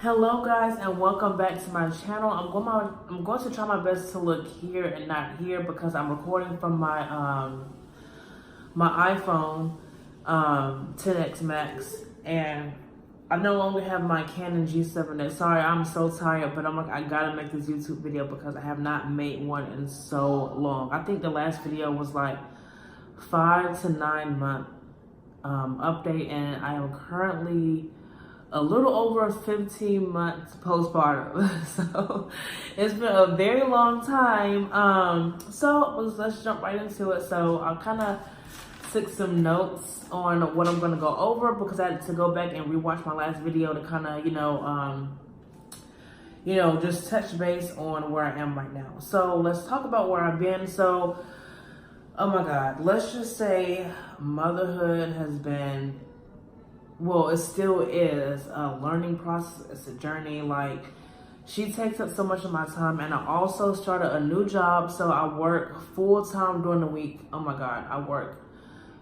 Hello guys, and welcome back to my channel. I'm going to try my best to look here and not here because I'm recording from my my iPhone 10X Max, and I no longer have my Canon G7X. Sorry, I'm so tired, but I'm like, I gotta make this YouTube video because I have not made one in so long. I think the last video was like 5 to 9 month update, and I am currently a little over 15 months postpartum. So it's been a very long time. Let's jump right into it. So I kind of took some notes on what I'm going to go over because I had to go back and rewatch my last video to kind of, just touch base on where I am right now. So let's talk about where I've been. So, oh my God, let's just say motherhood has been, well, it still is a learning process. It's a journey. Like, she takes up so much of my time, and I also started a new job, so I work full time during the week. Oh my God, I work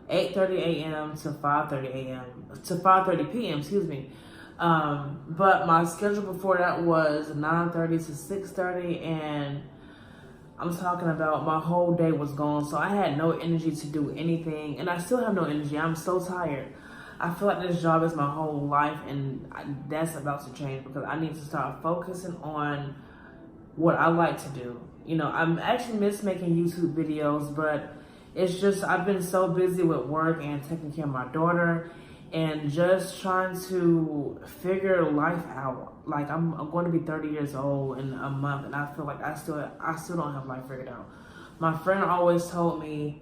8:30 a.m. to 5:30 a.m. to 5:30 p.m. Excuse me. But my schedule before that was 9:30 to 6:30, and I'm talking about my whole day was gone, so I had no energy to do anything, and I still have no energy. I'm so tired. I feel like this job is my whole life, and that's about to change because I need to start focusing on what I like to do. You know, I'm actually miss making YouTube videos, but it's just I've been so busy with work and taking care of my daughter and just trying to figure life out. Like, I'm going to be 30 years old in a month, and I feel like I still don't have life figured out. My friend always told me,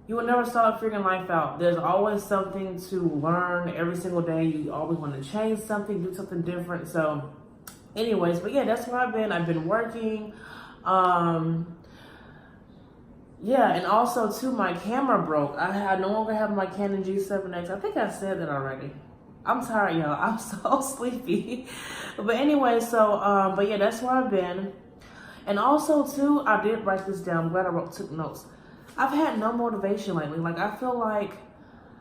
you will never start figuring life out. There's always something to learn every single day. You always want to change something, do something different. So anyways, but yeah, that's where I've been. I've been working. Yeah, and also too, my camera broke. I no longer have my Canon G7X. I think I said that already. I'm tired, y'all. I'm so sleepy. But anyway, so, but yeah, that's where I've been. And also too, I did write this down. I'm glad I took notes. I've had no motivation lately. Like, I feel like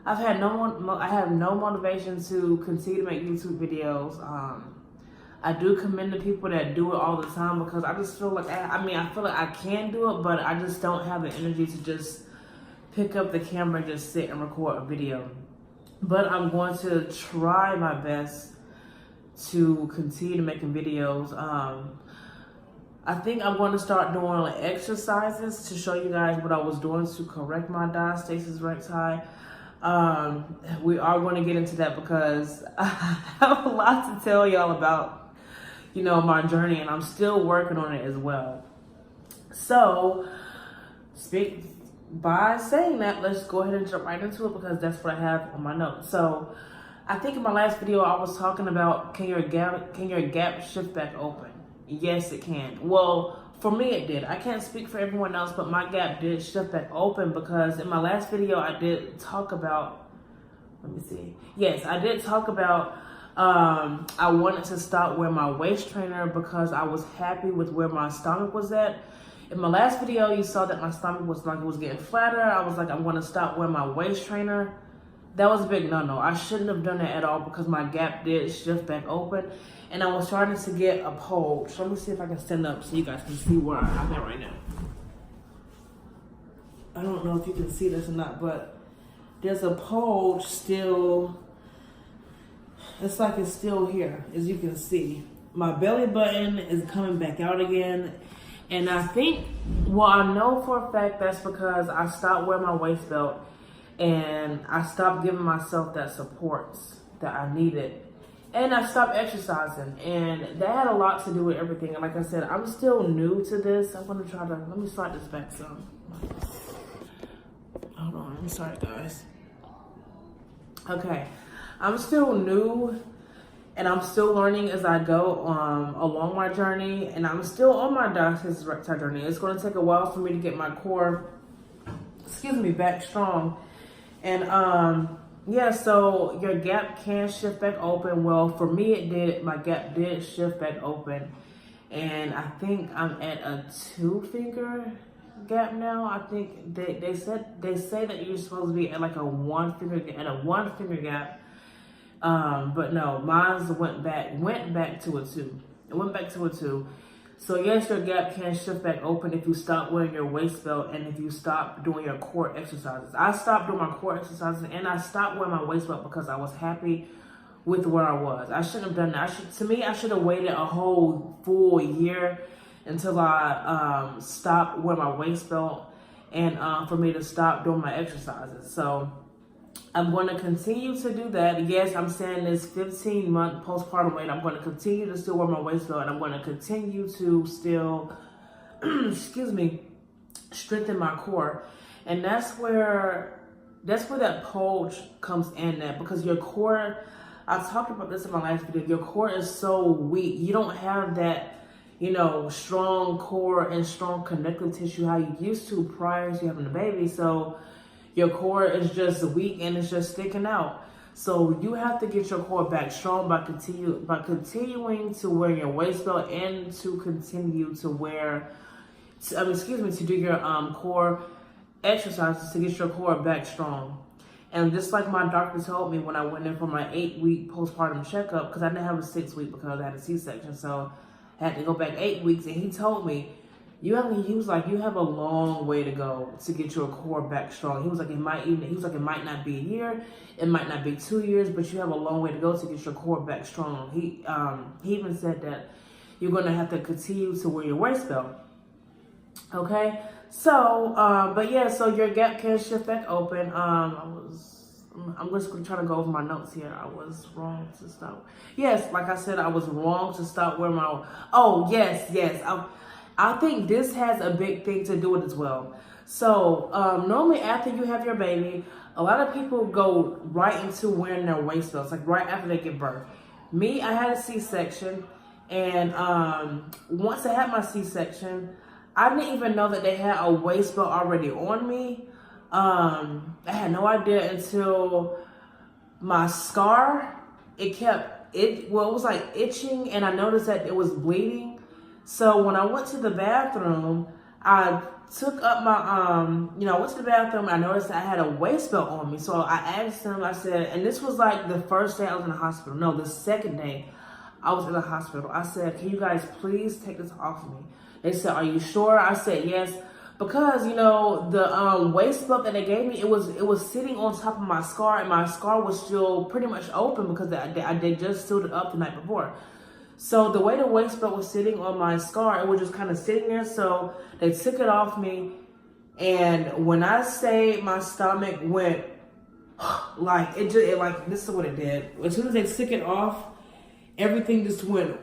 I have no motivation to continue to make YouTube videos. I do commend the people that do it all the time because I just feel like, I feel like I can do it, but I just don't have the energy to just pick up the camera and just sit and record a video. But I'm going to try my best to continue making videos. I think I'm going to start doing exercises to show you guys what I was doing to correct my Diastasis Recti. We are going to get into that because I have a lot to tell y'all about, my journey, and I'm still working on it as well. So, by saying that, let's go ahead and jump right into it because that's what I have on my notes. So, I think in my last video I was talking about can your gap shift back open? Yes, it can. Well, for me it did. I can't speak for everyone else, but my gap did shift back open because in my last video I did talk about, let me see. Yes, I did talk about I wanted to stop wearing my waist trainer because I was happy with where my stomach was at. In my last video, you saw that my stomach was like, it was getting flatter. I was like, I'm going to stop wearing my waist trainer. That was a big no-no. I shouldn't have done that at all because my gap did shift back open. And I was trying to get a pole. So let me see if I can stand up so you guys can see where I'm at right now. I don't know if you can see this or not, but there's a pole still. It's like it's still here, as you can see. My belly button is coming back out again. And I think, well, I know for a fact that's because I stopped wearing my waist belt and I stopped giving myself that support that I needed. And I stopped exercising, and that had a lot to do with everything. And like I said, I'm still new to this. I'm gonna try to, let me slide this back some. Hold on, I'm sorry guys. Okay, I'm still new, and I'm still learning as I go along my journey, and I'm still on my Diastasis Recti journey. It's gonna take a while for me to get my core, back strong. And yeah, so your gap can shift back open. Well, for me it did. My gap did shift back open, and I think I'm at a 2-finger gap now. I think they say that you're supposed to be at like a one finger gap, But no, mine went back to a 2. It went back to a 2. So yes, your gap can shift back open if you stop wearing your waist belt and if you stop doing your core exercises. I stopped doing my core exercises and I stopped wearing my waist belt because I was happy with where I was. I shouldn't have done that. I should have waited a whole full year until I stopped wearing my waist belt and for me to stop doing my exercises. So I'm going to continue to do that. Yes, I'm saying this 15-month postpartum weight. I'm going to continue to still wear my waist belt, and I'm going to continue to still, excuse me, strengthen my core. And that's where that pulge comes in at, because your core, I talked about this in my last video, your core is so weak. You don't have that, strong core and strong connective tissue how you used to prior to having a baby. So your core is just weak and it's just sticking out. So you have to get your core back strong by continuing to wear your waist belt and to continue to to do your core exercises to get your core back strong. And just like my doctor told me when I went in for my 8-week postpartum checkup, because I didn't have a 6-week because I had a C-section, so I had to go back 8 weeks, and he told me, you have a long way to go to get your core back strong. He was like, it might not be a year, it might not be 2 years, but you have a long way to go to get your core back strong. He even said that you're gonna have to continue to wear your waist belt. Okay, so but yeah, so your gap can shift back open. I'm just gonna try to go over my notes here. I was wrong to stop. Yes, like I said, I was wrong to stop wearing my. Oh yes. I think this has a big thing to do with it as well. So normally after you have your baby, a lot of people go right into wearing their waist belts, like right after they give birth. Me, I had a C-section, and once I had my C-section, I didn't even know that they had a waist belt already on me. I had no idea until my scar, it was like itching, and I noticed that it was bleeding. So when I went to the bathroom, I took up my, I went to the bathroom, and I noticed I had a waist belt on me. So I asked them, I said, and this was like the first day I was in the hospital. No, the second day I was in the hospital. I said, can you guys please take this off me? They said, are you sure? I said, yes. Because, the waist belt that they gave me, it was sitting on top of my scar, and my scar was still pretty much open because they just sealed it up the night before. So the way the waist belt was sitting on my scar, it was just kind of sitting there. So they took it off me. And when I say my stomach went, this is what it did. As soon as they took it off, everything just went,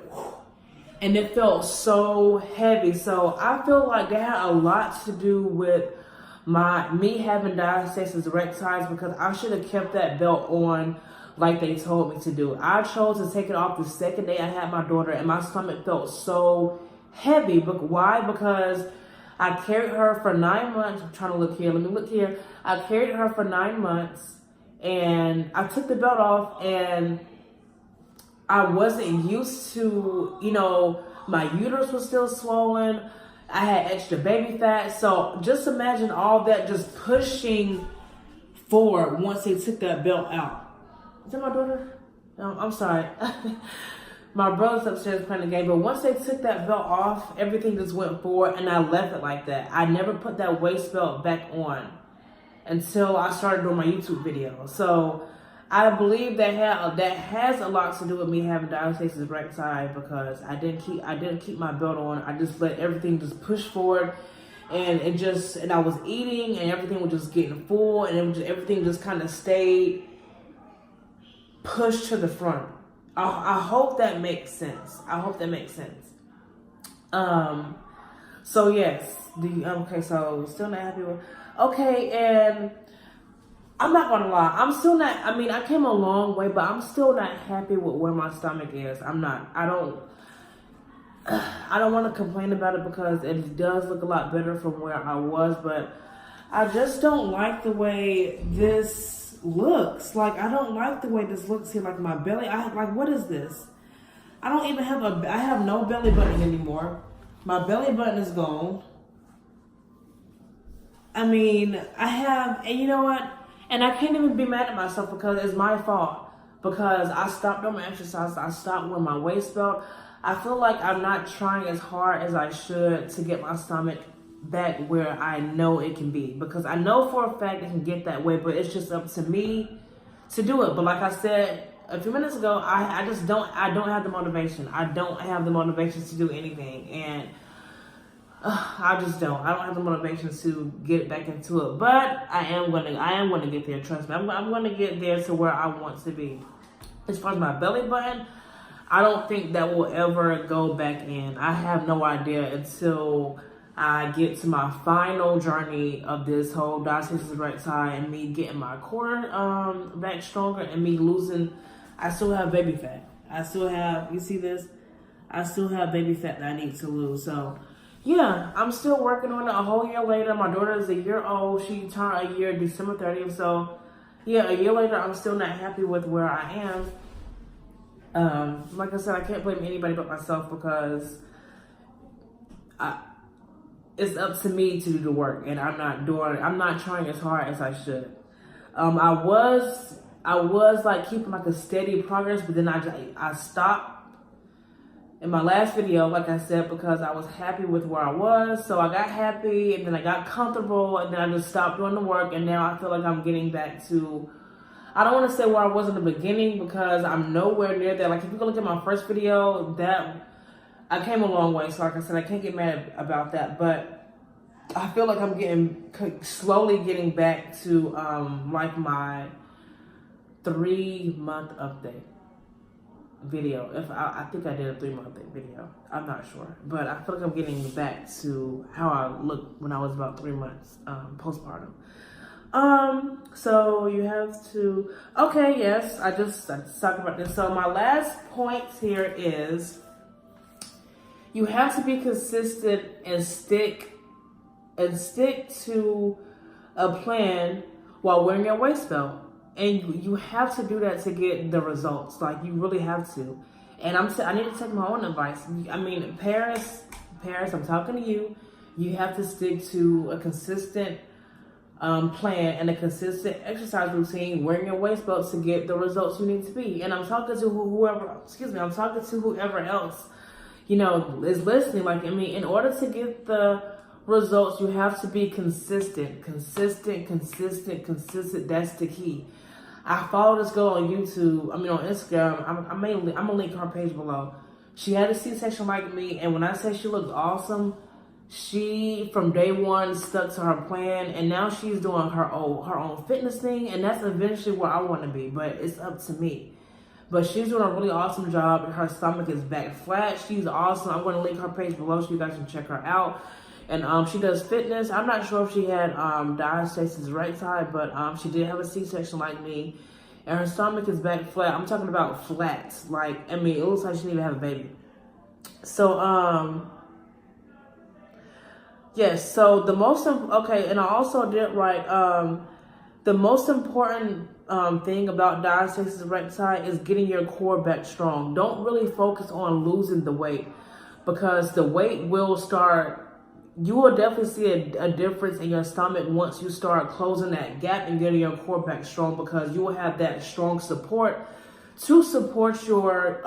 and it felt so heavy. So I feel like that had a lot to do with me having diastasis recti, because I should have kept that belt on like they told me to do. I chose to take it off the second day I had my daughter, and my stomach felt so heavy. But why? Because I carried her for 9 months. I'm trying to look here. Let me look here. I carried her for 9 months, and I took the belt off, and I wasn't used to, my uterus was still swollen. I had extra baby fat. So just imagine all that just pushing forward once they took that belt out. Is that my daughter? No, I'm sorry. My brother's upstairs playing the game. But once they took that belt off, everything just went forward, and I left it like that. I never put that waist belt back on until I started doing my YouTube video. So I believe that has a lot to do with me having diastasis recti, because I didn't keep my belt on. I just let everything just push forward, and I was eating, and everything was just getting full, and everything just kind of stayed pushed to the front. I hope that makes sense. So yes, okay, so still not happy with, okay, and I'm not gonna lie, I'm still not, I came a long way, but I'm still not happy with where my stomach is. I don't want to complain about it, because it does look a lot better from where I was, but I just don't like the way this looks. Like, I don't like the way this looks here. Like, my belly, what is this? I have no belly button anymore. My belly button is gone. I have, and you know what? And I can't even be mad at myself, because it's my fault. because I stopped doing my exercise. I stopped wearing my waist belt. I feel like I'm not trying as hard as I should to get my stomach back where I know it can be, because I know for a fact it can get that way, but it's just up to me to do it. But like I said a few minutes ago, I don't have the motivation. I don't have the motivation to do anything, and I just don't. I don't have the motivation to get back into it. But I am going to get there. Trust me. I'm going to get there to where I want to be. As far as my belly button, I don't think that will ever go back in. I have no idea until I get to my final journey of this whole diastasis recti and me getting my core back stronger and me losing. I still have baby fat. I still have, you see this? I still have baby fat that I need to lose. So yeah, I'm still working on it a whole year later. My daughter is a year old. She turned a year December 30th. So yeah, a year later, I'm still not happy with where I am. Like I said, I can't blame anybody but myself, because it's up to me to do the work, and I'm not trying as hard as I should. I was like keeping like a steady progress, but then I stopped in my last video, like I said, because I was happy with where I was. So I got happy, and then I got comfortable, and then I just stopped doing the work, and now I feel like I'm getting back to, I don't want to say where I was in the beginning, because I'm nowhere near that. Like, if you go look at my first video, that I came a long way. So like I said, I can't get mad about that. But I feel like I'm slowly getting back to like my 3-month update video. If I think I did a 3-month update video. I'm not sure. But I feel like I'm getting back to how I looked when I was about 3 months postpartum. So you have to, okay, yes, I just talked about this. So my last point here is you have to be consistent and stick to a plan while wearing your waist belt. And you have to do that to get the results. Like, you really have to. And I need to take my own advice. I mean, Paris, I'm talking to you. You have to stick to a consistent plan and a consistent exercise routine, wearing your waist belt, to get the results you need to be. And I'm talking to whoever else, you know, is listening. Like, I mean, in order to get the results, you have to be consistent. That's the key. I follow this girl on YouTube, on Instagram. I'm gonna link her page below. She had a C-section like me, and when I say she looked awesome, she, from day one, stuck to her plan, and now she's doing her own fitness thing, and that's eventually where I want to be, but it's up to me. But she's doing a really awesome job. Her stomach is back flat. She's awesome. I'm going to link her page below so you guys can check her out. And she does fitness. I'm not sure if she had diastasis recti, but she did have a C-section like me, and her stomach is back flat. I'm talking about flat. Like, I mean, it looks like she didn't even have a baby. So, yes, so the most, okay, and I also did write, the most important thing about diastasis recti is getting your core back strong. Don't really focus on losing the weight, because the weight will start, you will definitely see a difference in your stomach once you start closing that gap and getting your core back strong, because you will have that strong support to support your,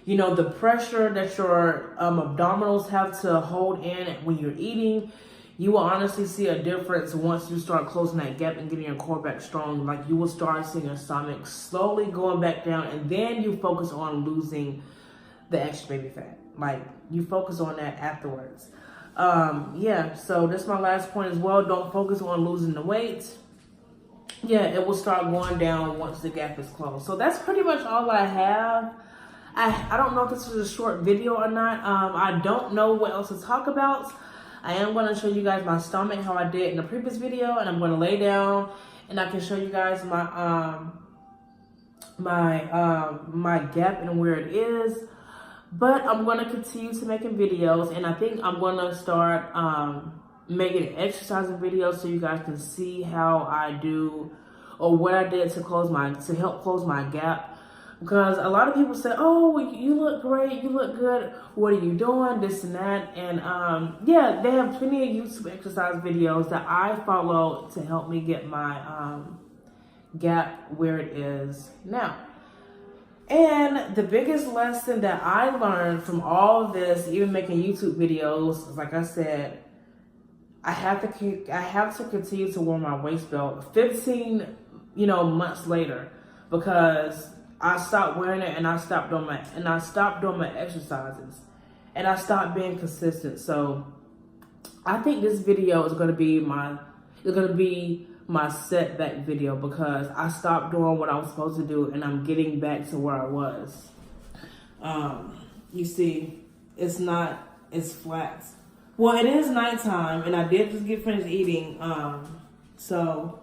you know, the pressure that your abdominals have to hold in when you're eating. You will honestly see a difference once you start closing that gap and getting your core back strong. Like, you will start seeing your stomach slowly going back down, and then you focus on losing the extra baby fat. Like, you focus on that afterwards. Yeah, so that's my last point as well. Don't focus on losing the weight. Yeah, it will start going down once the gap is closed. So that's pretty much all I have. I don't know if this was a short video or not. I don't know what else to talk about. I am going to show you guys my stomach, how I did in the previous video, and I'm going to lay down and I can show you guys my my gap and where it is. But I'm going to continue to making videos, and I think I'm going to start making exercising videos so you guys can see how I do, or what I did to help close my gap. Because a lot of people say, oh, you look great, you look good, what are you doing, this and that. And yeah, they have plenty of YouTube exercise videos that I follow to help me get my gap where it is now. And the biggest lesson that I learned from all of this, even making YouTube videos, like I said, I have to continue to wear my waist belt 15, months later, because I stopped wearing it and I stopped doing my exercises, and I stopped being consistent. So I think this video is gonna be my setback video, because I stopped doing what I was supposed to do and I'm getting back to where I was. You see, it's flat. Well, it is nighttime and I did just get finished eating. So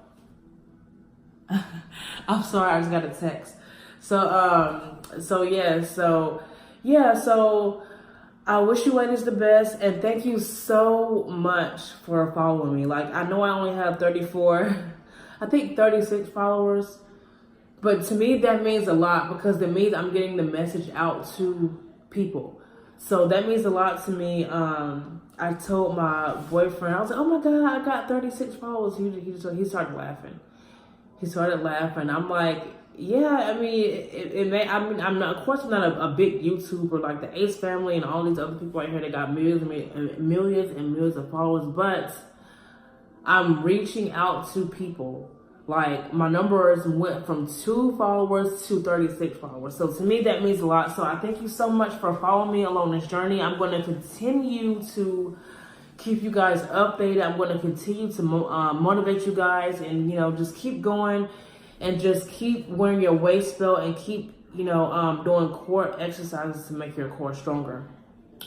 I'm sorry, I just got a text. So I wish you ladies the best, and thank you so much for following me. Like, I know I only have 36 followers, but to me that means a lot, because it means I'm getting the message out to people. So that means a lot to me. I told my boyfriend, I was like, oh my God, I got 36 followers. He started laughing. I'm like, yeah, I mean, I'm not, of course, I'm not a big YouTuber like the Ace family and all these other people right here that got millions and millions of followers, but I'm reaching out to people. Like, my numbers went from 2 followers to 36 followers. So to me, that means a lot. So I thank you so much for following me along this journey. I'm going to continue to keep you guys updated. I'm going to continue to motivate you guys, and, just keep going and just keep wearing your waist belt and keep, doing core exercises to make your core stronger.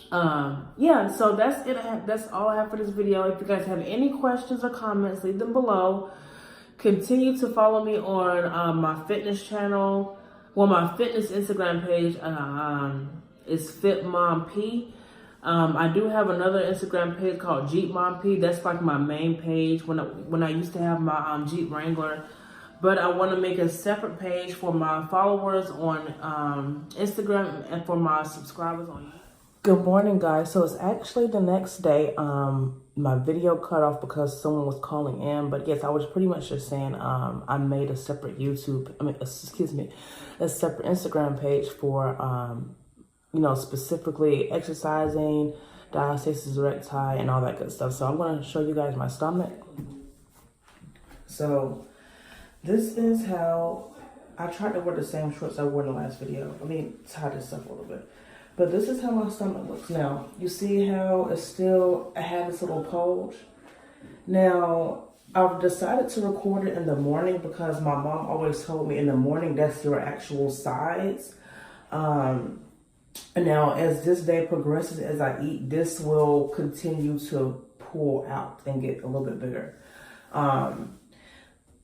So that's it. That's all I have for this video. If you guys have any questions or comments, leave them below. Continue to follow me on my fitness channel. Well, my fitness Instagram page is Fit Mom P. I do have another Instagram page called Jeep Mom P. That's like my main page when I used to have my Jeep Wrangler. But I want to make a separate page for my followers on Instagram and for my subscribers on YouTube. Good morning, guys. So it's actually the next day. My video cut off because someone was calling in. But yes, I was pretty much just saying I made a separate a separate Instagram page for, specifically exercising, diastasis recti, and all that good stuff. So I'm going to show you guys my stomach. So this is how I tried to wear the same shorts I wore in the last video. Let me tie this up a little bit. But this is how my stomach looks now. You see how I have this little bulge? Now, I've decided to record it in the morning because my mom always told me in the morning that's your actual size. And now, as this day progresses, as I eat, this will continue to pull out and get a little bit bigger.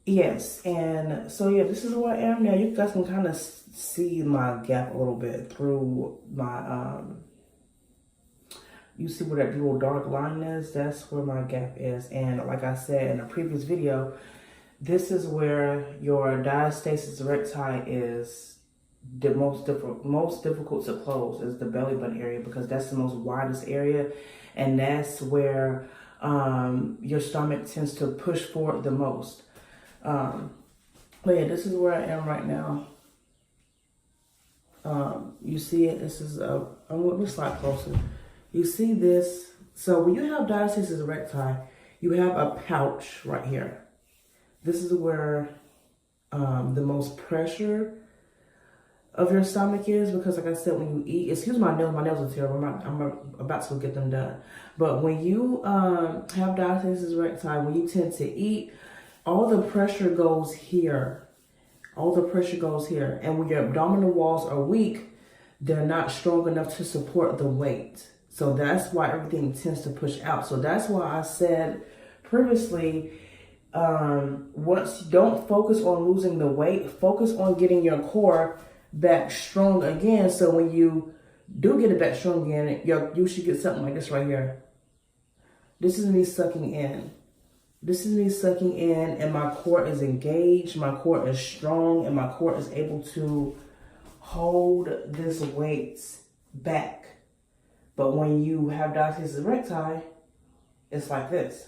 Yes, and so yeah, this is where I am now. You guys can kind of see my gap a little bit through my, you see where that little dark line is? That's where my gap is. And like I said in a previous video, this is where your diastasis recti is the most difficult to close, is the belly button area, because that's the most widest area. And that's where your stomach tends to push forward the most. But yeah, this is where I am right now. You see it, this is I'm going to slide closer. You see this? So when you have diastasis recti, you have a pouch right here. This is where the most pressure of your stomach is, because like I said, when you eat, excuse my nails are terrible. I'm about to get them done. But when you have diastasis recti, when you tend to eat, all the pressure goes here. All the pressure goes here. And when your abdominal walls are weak, they're not strong enough to support the weight. So that's why everything tends to push out. So that's why I said previously, once you don't focus on losing the weight, focus on getting your core back strong again. So when you do get it back strong again, you should get something like this right here. This is me sucking in. This is me sucking in, and my core is engaged, my core is strong, and my core is able to hold this weight back. But when you have diastasis recti, it's like this.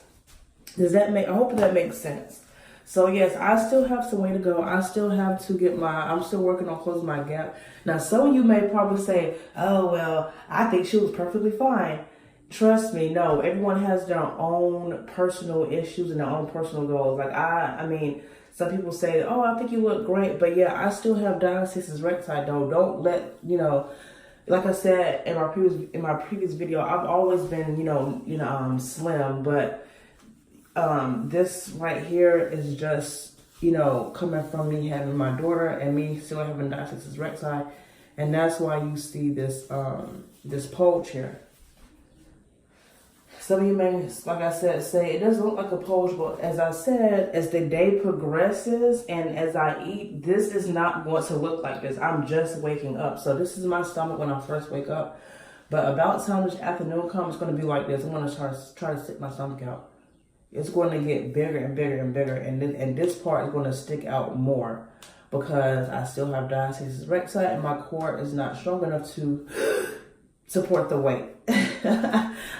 Does that make, I hope that makes sense. So yes, I still have some way to go. I still have to get I'm still working on closing my gap. Now, some of you may probably say, oh, well, I think she was perfectly fine. Trust me, no, everyone has their own personal issues and their own personal goals. Like I mean, some people say, oh, I think you look great. But yeah, I still have diastasis recti though. Don't let, like I said in my previous video, I've always been, slim, but this right here is just, coming from me having my daughter and me still having diastasis recti, and that's why you see this this bulge here. Some of you may, like I said, say it doesn't look like a bulge, but as I said, as the day progresses and as I eat, this is not going to look like this. I'm just waking up. So this is my stomach when I first wake up. But about time this afternoon comes, it's going to be like this. I'm going to try to stick my stomach out. It's going to get bigger and bigger and bigger. And this part is going to stick out more because I still have diastasis recti and my core is not strong enough to support the weight.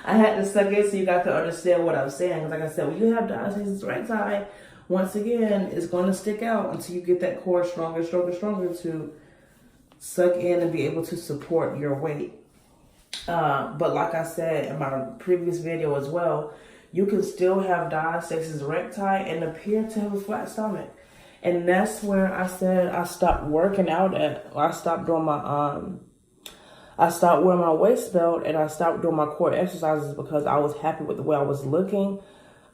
I had to suck in so you guys can understand what I'm saying. Because like I said, when you have diastasis recti, once again, it's going to stick out until you get that core stronger, stronger, stronger to suck in and be able to support your weight. But like I said in my previous video as well, you can still have diastasis recti and appear to have a flat stomach. And that's where I said I stopped working out at. I stopped doing I stopped wearing my waist belt and I stopped doing my core exercises because I was happy with the way I was looking.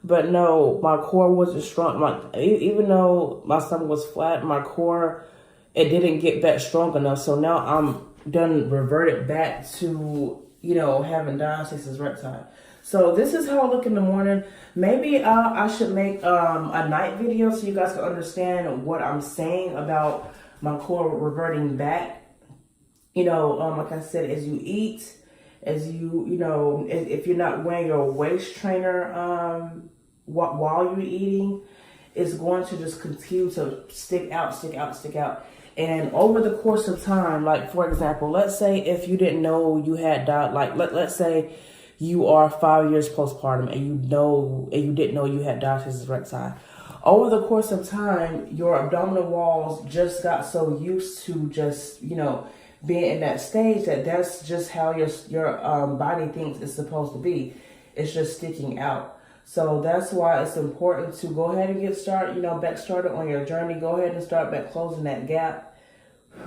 But no, my core wasn't strong. Even though my stomach was flat, my core, it didn't get that strong enough. So now I'm done reverted back to, having diastasis recti. So this is how I look in the morning. Maybe I should make a night video so you guys can understand what I'm saying about my core reverting back. Like I said, as you eat, as you, if you're not wearing your waist trainer while you're eating, it's going to just continue to stick out, stick out, stick out. And over the course of time, like for example, let's say if you didn't know you had let's say you are 5 years postpartum and you didn't know you had diastasis recti. Over the course of time, your abdominal walls just got so used to just, being in that stage that's just how your body thinks it's supposed to be. It's just sticking out. So that's why it's important to go ahead and get started, back started on your journey. Go ahead and start back closing that gap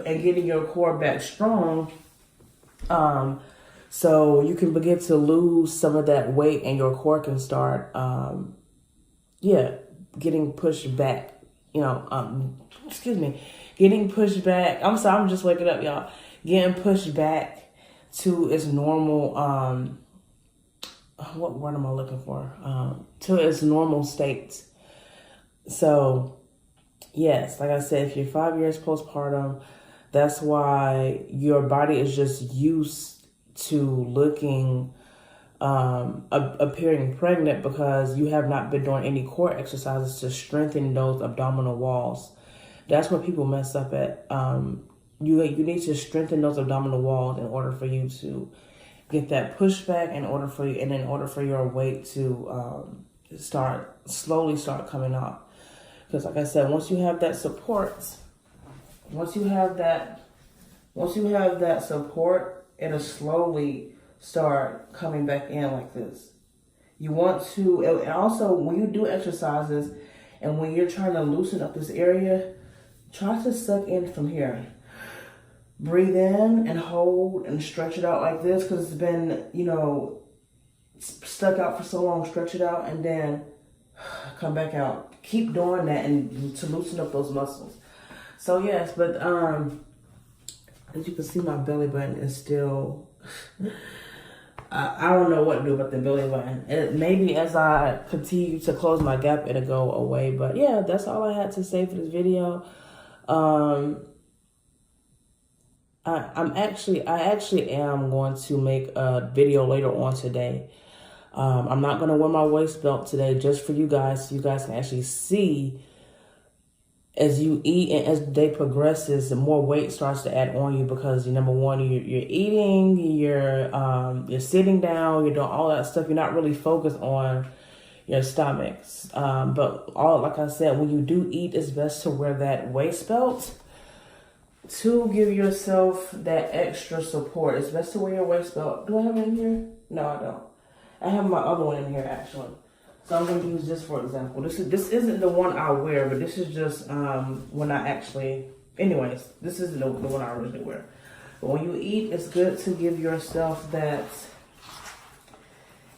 and getting your core back strong. So you can begin to lose some of that weight and your core can start, getting pushed back, getting pushed back. I'm sorry, I'm just waking up, y'all. Getting pushed back to its normal, what word am I looking for? To its normal state. So, yes, like I said, if you're 5 years postpartum, that's why your body is just used to looking, appearing pregnant because you have not been doing any core exercises to strengthen those abdominal walls. That's where people mess up at. You need to strengthen those abdominal walls in order for you to get that pushback, in order for your weight to slowly start coming off. Because like I said, once you have that support, it'll slowly start coming back in like this. You want to, and also when you do exercises and when you're trying to loosen up this area, try to suck in from here. Breathe in and hold and stretch it out like this because it's been, stuck out for so long. Stretch it out and then come back out. Keep doing that and to loosen up those muscles. So yes, but as you can see, my belly button is still, I don't know what to do about the belly button. Maybe as I continue to close my gap, it'll go away. But yeah, that's all I had to say for this video. I actually am going to make a video later on today. I'm not going to wear my waist belt today just for you guys, so you guys can actually see as you eat and as the day progresses, the more weight starts to add on you because number one, you're eating, you're sitting down, you're doing all that stuff. You're not really focused on, your stomachs. But like I said, when you do eat, it's best to wear that waist belt to give yourself that extra support. It's best to wear your waist belt. Do I have it in here? No, I don't. I have my other one in here actually. So I'm going to use this for example. This isn't the one I wear, but this is just when I actually, anyways, this isn't the one I originally wear. But when you eat, it's good to give yourself that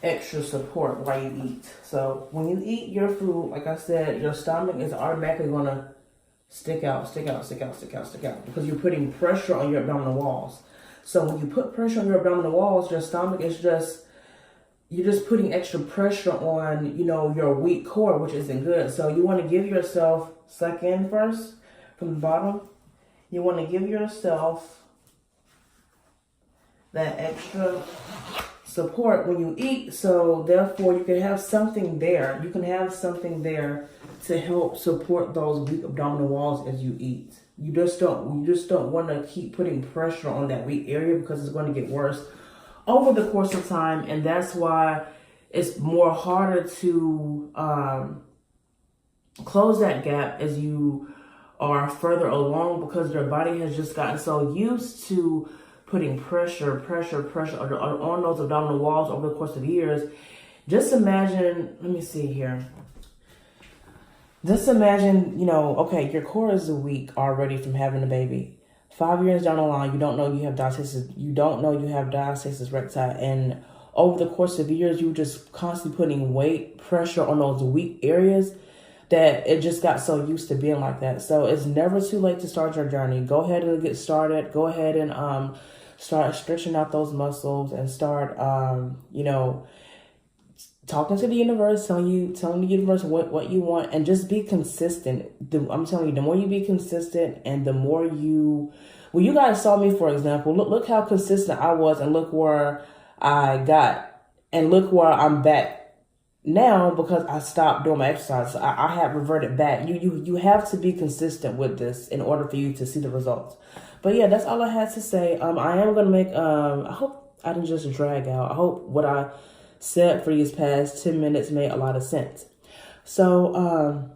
extra support while you eat. So when you eat your food, like I said, your stomach is automatically going to stick out because you're putting pressure on your abdominal walls. So when you put pressure on your abdominal walls, your stomach is you're just putting extra pressure on, your weak core, which isn't good. So you want to give yourself, suck in first from the bottom. You want to give yourself that extra support when you eat. So therefore you can have something there. You can have something there to help support those weak abdominal walls as you eat. You just don't want to keep putting pressure on that weak area because it's going to get worse over the course of time, and that's why it's more harder to close that gap as you are further along, because your body has just gotten so used to putting pressure on those abdominal walls over the course of years. Just imagine, let me see here. Just imagine, okay, your core is weak already from having a baby. 5 years down the line, you don't know you have diastasis recti, and over the course of years, you just constantly putting pressure on those weak areas that it just got so used to being like that. So it's never too late to start your journey. Go ahead and get started. Go ahead and start stretching out those muscles and start, talking to the universe, telling the universe what you want, and just be consistent. I'm telling you, the more you be consistent and the more you guys saw me, for example, look how consistent I was, and look where I got, and look where I'm back now because I stopped doing my exercise. I have reverted back. You have to be consistent with this in order for you to see the results. But yeah, that's all I had to say. I am going to make, I hope I didn't just drag out. I hope what I said for these past 10 minutes made a lot of sense. So,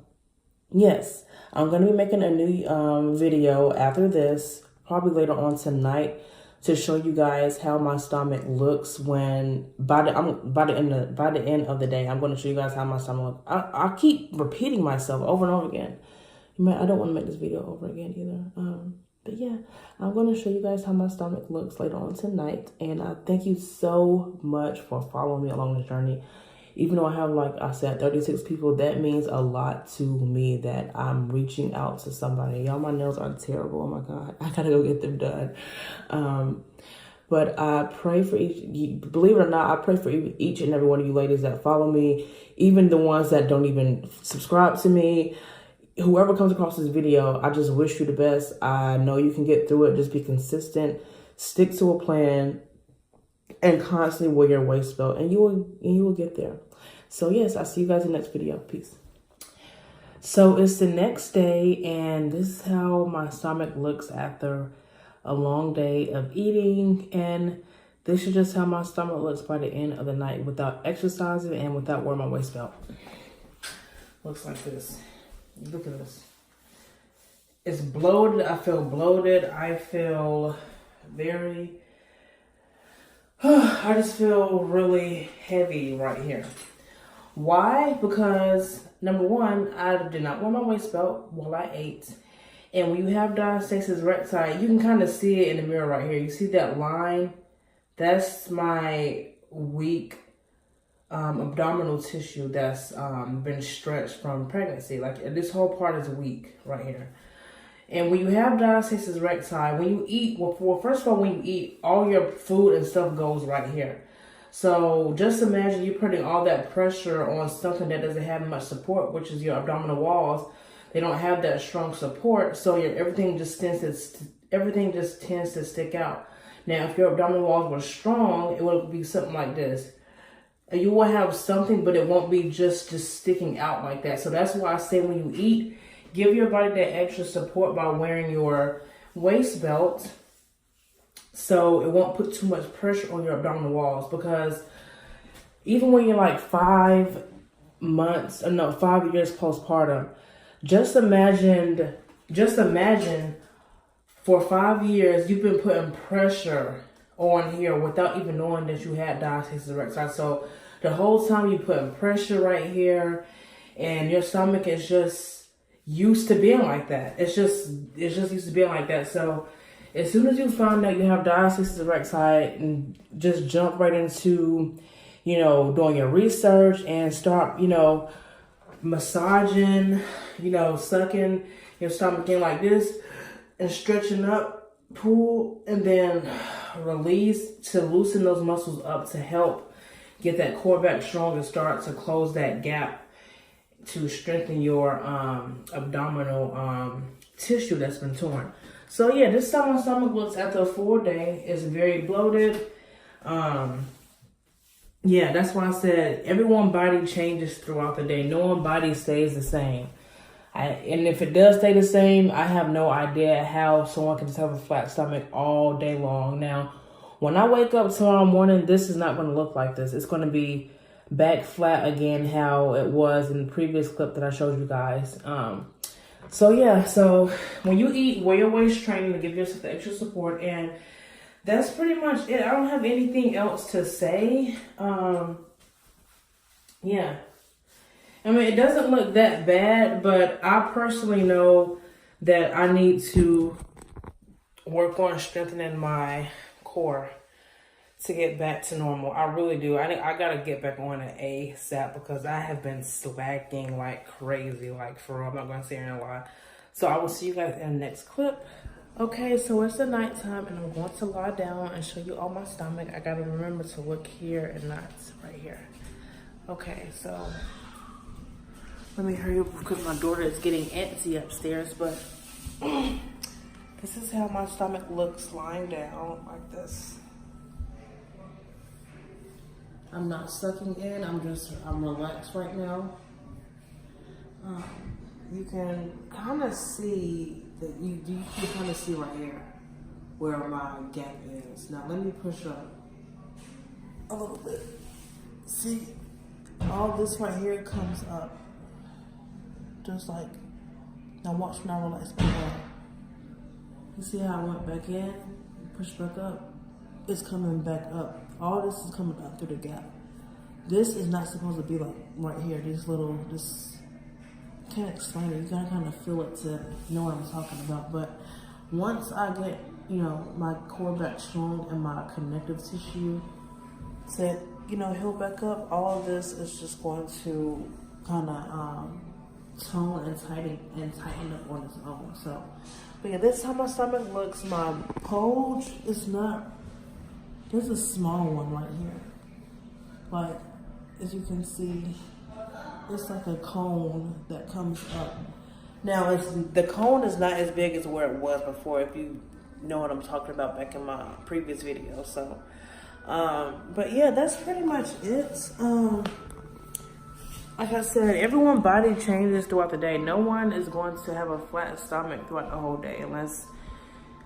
yes, I'm going to be making a new video after this, probably later on tonight, to show you guys how my stomach looks when, by the end of the day, I'm going to show you guys how my stomach looks. I keep repeating myself over and over again. I don't want to make this video over again either. But yeah, I'm going to show you guys how my stomach looks later on tonight. And I thank you so much for following me along this journey. Even though I have, like I said, 36 people, that means a lot to me that I'm reaching out to somebody. Y'all, my nails are terrible. Oh my God. I got to go get them done. But I pray for believe it or not, I pray for each and every one of you ladies that follow me, even the ones that don't even subscribe to me. Whoever comes across this video, I just wish you the best. I know you can get through it. Just be consistent, stick to a plan, and constantly wear your waist belt, and you will get there. So yes, I'll see you guys in the next video. Peace. So it's the next day, and this is how my stomach looks after a long day of eating, and this is just how my stomach looks by the end of the night without exercising and without wearing my waist belt. Looks like this. Look at this. It's bloated. I feel bloated. I feel I just feel really heavy right here. Why? Because number one, I did not wear my waist belt while I ate. And when you have diastasis recti, you can kind of see it in the mirror right here. You see that line? That's my weak abdominal tissue that's been stretched from pregnancy. Like, this whole part is weak right here. And when you have diastasis recti, when you eat, well, first of all, when you eat, all your food and stuff goes right here. So just imagine you putting all that pressure on something that doesn't have much support, which is your abdominal walls. They don't have that strong support, so everything just tends to stick out. Now, if your abdominal walls were strong, it would be something like this. You will have something, but it won't be just sticking out like that. So that's why I say when you eat, give your body that extra support by wearing your waist belt, so it won't put too much pressure on your abdominal walls. Because even when you're like 5 months, no, 5 years postpartum. Just imagine for 5 years you've been putting pressure on here without even knowing that you had diastasis recti. So the whole time you putting pressure right here, and your stomach is just used to being like that. It's just used to being like that. So as soon as you find out you have diastasis recti, and just jump right into, doing your research and start, massaging, sucking your stomach in like this and stretching up, pull, and then release to loosen those muscles up to help get that core back strong and start to close that gap to strengthen your abdominal tissue that's been torn. So yeah, this is how my stomach looks after a full day. It's very bloated. Yeah, that's why I said everyone's body changes throughout the day. No one body stays the same. And if it does stay the same, I have no idea how someone can just have a flat stomach all day long. Now, when I wake up tomorrow morning, this is not going to look like this. It's going to be back flat again, how it was in the previous clip that I showed you guys. So yeah, so when you eat, wear your waist training to give yourself the extra support, and that's pretty much it. I don't have anything else to say. Yeah. I mean, it doesn't look that bad, but I personally know that I need to work on strengthening my core to get back to normal. I really do. I gotta get back on an ASAP because I have been slacking like crazy, like for real. I'm not gonna say here and lie. So I will see you guys in the next clip. Okay, so it's the nighttime and I'm going to lie down and show you all my stomach. I gotta remember to look here and not right here. Okay, so let me hurry up because my daughter is getting antsy upstairs, but this is how my stomach looks lying down like this. I'm not sucking in, I'm relaxed right now. You can kind of see that you can kind of see right here where my gap is. Now let me push up a little bit. See, all this right here comes up. Just like, now watch when I relax back down. You see how I went back in, push back up? It's coming back up. All this is coming up through the gap. This is not supposed to be like right here. This can't explain it. You gotta kind of feel it to know what I'm talking about. But once I get, my core back strong and my connective tissue to, heal back up, all of this is just going to kind of tone and tighten up on its own. So, but yeah, this is how my stomach looks. My pulse is not. There's a small one right here. Like, as you can see, it's like a cone that comes up. Now, the cone is not as big as where it was before, if you know what I'm talking about back in my previous video. So, but yeah, that's pretty much it. Like I said, everyone's body changes throughout the day. No one is going to have a flat stomach throughout the whole day unless,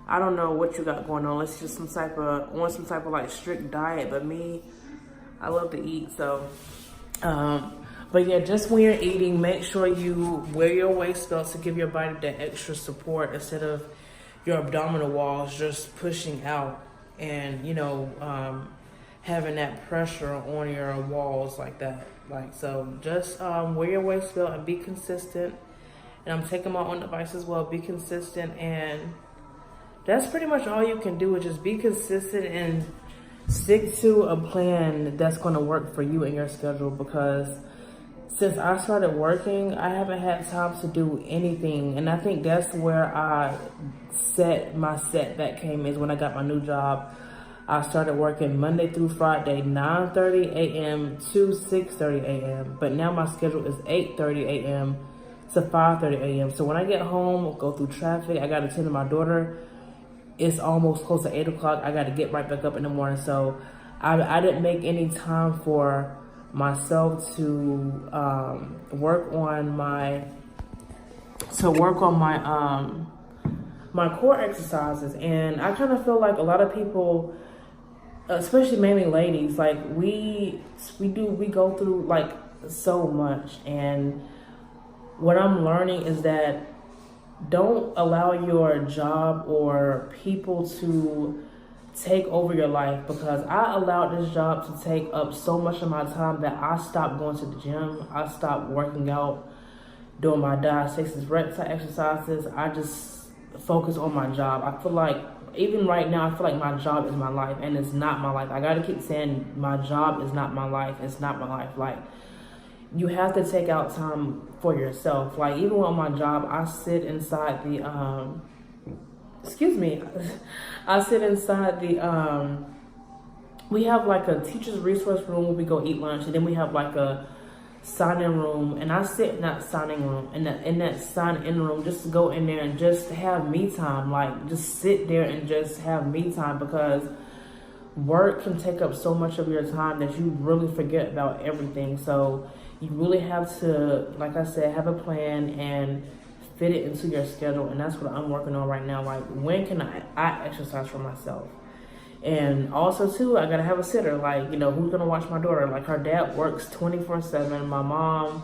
I don't know what you got going on. Let's just some type of like strict diet. But me, I love to eat. So, but yeah, just when you're eating, make sure you wear your waist belt to give your body that extra support instead of your abdominal walls just pushing out and, having that pressure on your walls like that. Like, so just wear your waist belt and be consistent. And I'm taking my own advice as well. Be consistent, and that's pretty much all you can do is just be consistent and stick to a plan that's going to work for you and your schedule, because since I started working, I haven't had time to do anything. And I think that's where my setback came, is when I got my new job. I started working Monday through Friday, 9:30 a.m. to 6:30 a.m. But now my schedule is 8:30 a.m. to 5:30 a.m. So when I get home, go through traffic, I got to tend to my daughter. It's almost close to 8 o'clock. I got to get right back up in the morning. So I didn't make any time for myself to work on my my core exercises. And I kind of feel like a lot of people, especially mainly ladies, like we go through like so much. And what I'm learning is that don't allow your job or people to take over your life, because I allowed this job to take up so much of my time that I stopped going to the gym. I stopped working out, doing my Diastasis Recti exercises. I just focus on my job. I feel like, even right now, I feel like my job is my life, and it's not my life. I gotta keep saying my job is not my life. It's not my life. Like, you have to take out time for yourself. Like, even on my job, I sit inside the I sit inside the we have like a teacher's resource room where we go eat lunch, and then we have like a sign-in room, and I sit in that signing room, in that sign-in room, just to go in there and just have me time. Like, just sit there and just have me time, because work can take up so much of your time that you really forget about everything. So you really have to, like I said, have a plan and fit it into your schedule. And that's what I'm working on right now. Like, when can I exercise for myself? And also too, I gotta have a sitter. Like, you know, who's gonna watch my daughter? Like, her dad works 24/7. My mom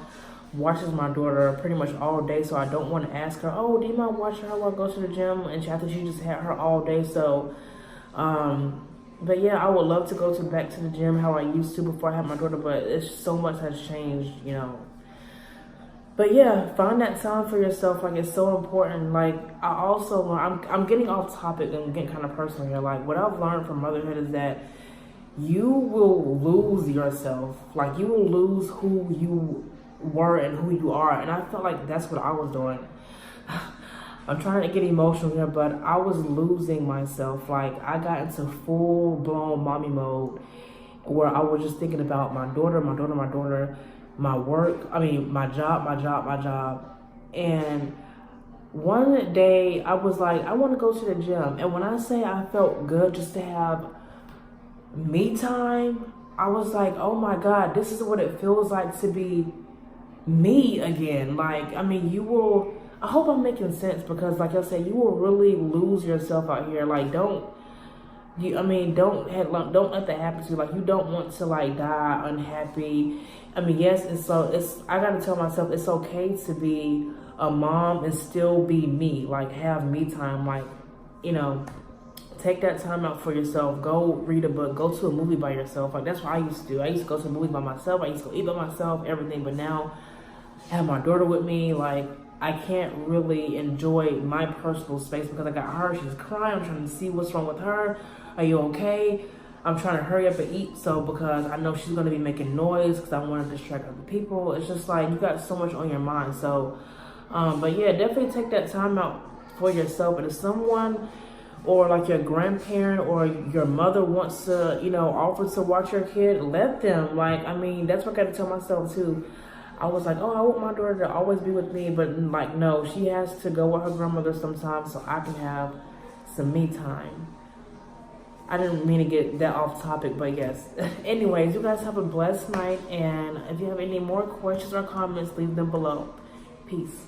watches my daughter pretty much all day, so I don't want to ask her, oh, do you mind watching her while I go to the gym? And after she just had her all day. So but yeah, I would love to go back to the gym how I used to before I had my daughter, but it's so much has changed, you know. But yeah, find that time for yourself. Like, it's so important. Like, I also learned, I'm getting off topic and getting kind of personal here. Like, what I've learned from motherhood is that you will lose yourself. Like, you will lose who you were and who you are. And I felt like that's what I was doing. I'm trying to get emotional here, but I was losing myself. Like, I got into full-blown mommy mode where I was just thinking about my daughter, my work, my job. And one day I was like, I want to go to the gym. And when I say I felt good just to have me time, I was like, oh my God, this is what it feels like to be me again. Like, I hope I'm making sense, because like I said, you will really lose yourself out here. Like, don't let that happen to you. Like, you don't want to like die unhappy. Yes, I gotta tell myself it's okay to be a mom and still be me. Like, have me time. Like, you know, take that time out for yourself. Go read a book. Go to a movie by yourself. Like, that's what I used to do. I used to go to a movie by myself. I used to go eat by myself, everything. But now I have my daughter with me. Like, I can't really enjoy my personal space because I got her. She's crying. I'm trying to see what's wrong with her. Are you okay? I'm trying to hurry up and eat, so because I know she's going to be making noise because I want to distract other people. It's just like you got so much on your mind. So, but yeah, definitely take that time out for yourself. And if someone or like your grandparent or your mother wants to, you know, offer to watch your kid, let them. Like, that's what I got to tell myself too. I was like, oh, I want my daughter to always be with me, but like, no, she has to go with her grandmother sometimes so I can have some me time. I didn't mean to get that off topic, but yes. Anyways, you guys have a blessed night, and if you have any more questions or comments, leave them below. Peace.